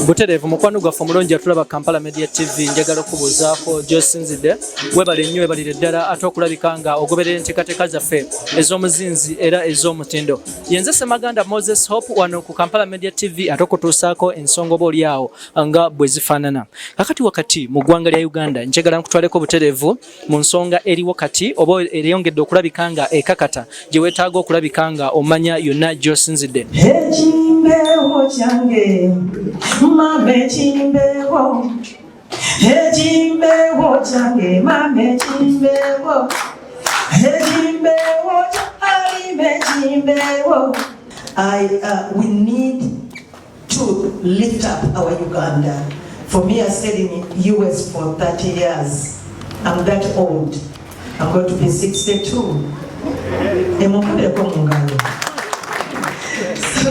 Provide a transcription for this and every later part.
Buterevu mukwano gwaffe omulungi atulaba Kampala Media TV njagala okubuuzaako gy'osinzidde webale nnyo webalire ddala ate okulabika nga ogoberera enteekateeka zaffe ez'omuzinzi era ez'omutindo. Yenze Ssemaganda Moses Hope wano ku Kampala Media TV ate okutuusaako ensonga oba oli awo nga bwe zifaanana. Kakati wakati mu ggwanga lya Uganda njagala nkutwaleko buterevu mu nsonga eriwo kati oba eriyongedde okulabika nga ekakata gye weetaaga okulabika nga omanya yonna gy'osinzidde. Ekimbewo kyange mame ekimbewo kyange mame ekimbewo alime ekimbewo. We need to lift up our Uganda. For me, I stayed in the US for 30 years. I'm that old. I'm going to be 62.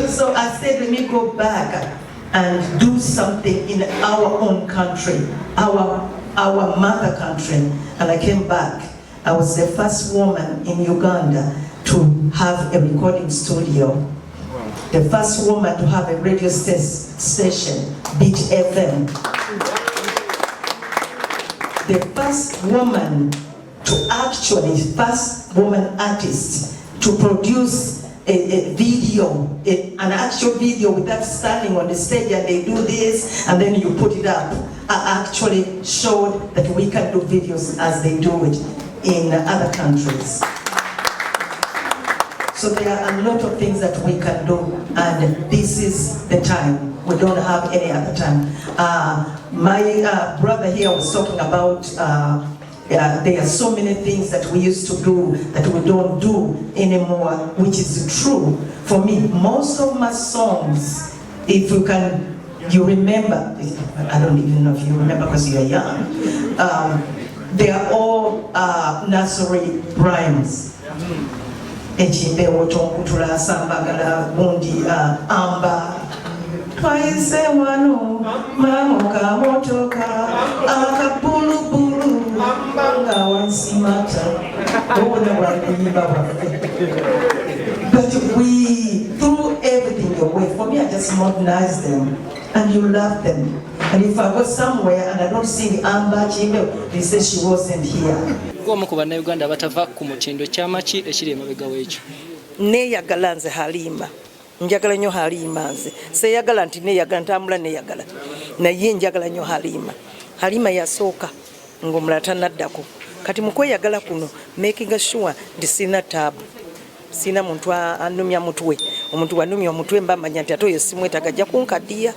So I said, let me go back and do something in our own country, our mother country. And I came back. I was the first woman in Uganda to have a recording studio. The first woman to have a radio station, Beat FM. The first woman first woman artist to produce a video, an actual video without standing on the stage and they do this and then you put it up. I actually showed that we can do videos as they do it in other countries. So there are a lot of things that we can do, and this is the time. We don't have any other time. My brother here was talking about there are so many things that we used to do that we don't do anymore, which is true. For me, most of my songs, if you remember, I don't even know if you remember because you are young, they are all nursery rhymes. Echimbewo tonkutula sambagala bundi amba twaise wano mamoka motoka akabulubulu nga wansimata obona bwakuyimba bwaffe. But we threw everything away. For me, I just modernized them and you love them. And if I go somewhere and I don't sing Amba Chimbewo, they say she wasn't here. Omu ku bannayuganda abatava ku mutindo kyama ki ekiri emabega w'ekyo? Neeyagala nze Halima. Njagala nnyo Halima nze. Seeyagala nti neeyagala ntambula neeyagala. Naye njagala nnyo Halima. Halima yasooka ng'omulala tannaddako. Kati mu kweyagala kuno making sure nti sirina taabu. Sirina muntu annumya mutwe. Omuntu wannumya omutwe mba manya nti ate oyo simwetaaga ajja kunkaddiya.